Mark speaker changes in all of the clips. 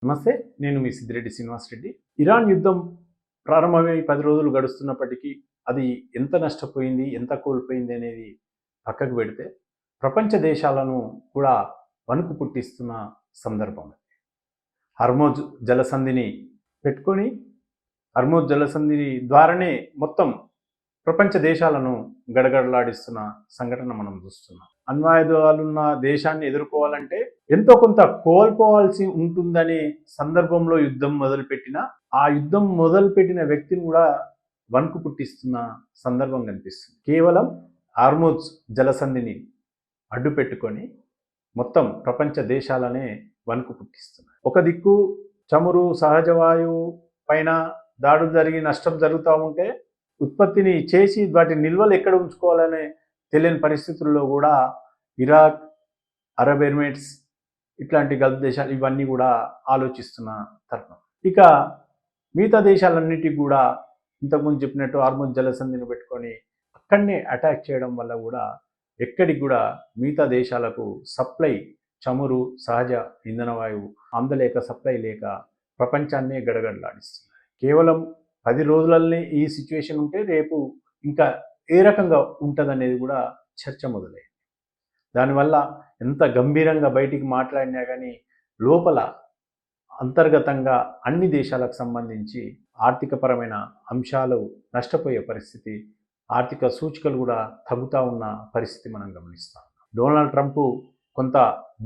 Speaker 1: నమస్తే, నేను మీ సిద్దిరెడ్డి శ్రీనివాస్ రెడ్డి. ఇరాన్ యుద్ధం ప్రారంభమై 10 రోజులు గడుస్తున్నప్పటికీ అది ఎంత నష్టపోయింది, ఎంత కోల్పోయింది అనేది పక్కకు పెడితే ప్రపంచ దేశాలను కూడా వణుకు పుట్టిస్తున్న సందర్భం. హర్మోజ్ జలసంధిని పెట్టుకొని హర్మోజ్ జలసంధి ద్వారానే మొత్తం ప్రపంచ దేశాలను గడగడలాడిస్తున్న సంఘటన మనం చూస్తున్నాం. అణ్వాయుధాలున్న దేశాన్ని ఎదుర్కోవాలంటే ఎంతో కొంత కోల్పోవాల్సి ఉంటుందనే సందర్భంలో యుద్ధం మొదలుపెట్టిన ఆ యుద్ధం మొదలుపెట్టిన వ్యక్తిని కూడా వణుకు పుట్టిస్తున్న సందర్భం కనిపిస్తుంది. కేవలం హార్మోజ్ జలసంధిని అడ్డు పెట్టుకొని మొత్తం ప్రపంచ దేశాలనే వణుకు పుట్టిస్తున్నాయి. ఒక దిక్కు చమురు, సహజ వాయువు పైన దాడులు జరిగి నష్టం జరుగుతూ ఉంటే ఉత్పత్తిని చేసి వాటి నిల్వలు ఎక్కడ ఉంచుకోవాలనే తెలియని పరిస్థితుల్లో కూడా ఇరాక్, అరబ్ ఎమిరేట్స్ ఇట్లాంటి గల్ఫ్ దేశాలు ఇవన్నీ కూడా ఆలోచిస్తున్న తరుణం. ఇక మిగతా దేశాలన్నిటికీ కూడా ఇంతకుముందు చెప్పినట్టు హార్మోజ్ జలసంధిని పెట్టుకొని అక్కడనే అటాక్ చేయడం వల్ల కూడా ఎక్కడికి కూడా మిగతా దేశాలకు సప్లై చమురు, సహజ ఇంధన వాయువు అందలేక, సప్లై లేక ప్రపంచాన్నే గడగడలాడిస్తుంది. కేవలం 10 రోజులనే ఈ సిచ్యువేషన్ ఉంటే రేపు ఇంకా ఏ రకంగా ఉంటుందనేది కూడా చర్చ మొదలైంది. దానివల్ల ఎంత గంభీరంగా బయటికి మాట్లాడినా కానీ లోపల అంతర్గతంగా అన్ని దేశాలకు సంబంధించి ఆర్థికపరమైన అంశాలు నష్టపోయే పరిస్థితి, ఆర్థిక సూచికలు కూడా తగ్గుతూ ఉన్న పరిస్థితి మనం గమనిస్తాం. డొనాల్డ్ ట్రంప్ కొంత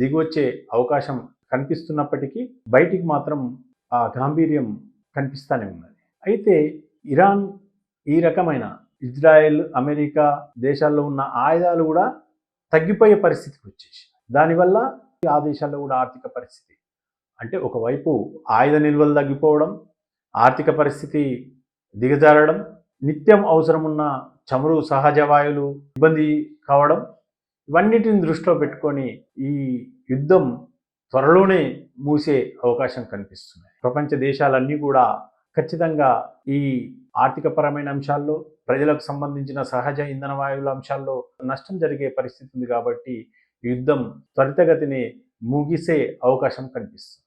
Speaker 1: దిగొచ్చే అవకాశం కనిపిస్తున్నప్పటికీ బయటికి మాత్రం ఆ గాంభీర్యం కనిపిస్తూనే ఉన్నది. అయితే ఇరాన్ ఈ రకమైన ఇజ్రాయెల్, అమెరికా దేశాల్లో ఉన్న ఆయుధాలు కూడా తగ్గిపోయే పరిస్థితికి వచ్చేసి దానివల్ల ఆ దేశాల్లో కూడా ఆర్థిక పరిస్థితి అంటే ఒకవైపు ఆయుధ నిల్వలు తగ్గిపోవడం, ఆర్థిక పరిస్థితి దిగజారడం, నిత్యం అవసరం ఉన్న చమురు, సహజ వాయువులు ఇబ్బంది కావడం, ఇవన్నిటిని దృష్టిలో పెట్టుకొని ఈ యుద్ధం త్వరలోనే మూసే అవకాశం కనిపిస్తుంది. ప్రపంచ దేశాలన్నీ కూడా ఖచ్చితంగా ఈ ఆర్థికపరమైన అంశాల్లో, ప్రజలకు సంబంధించిన సహజ ఇంధన వాయువుల అంశాల్లో నష్టం జరిగే పరిస్థితి ఉంది కాబట్టి యుద్ధం త్వరితగతిని ముగిసే అవకాశం కనిపిస్తుంది.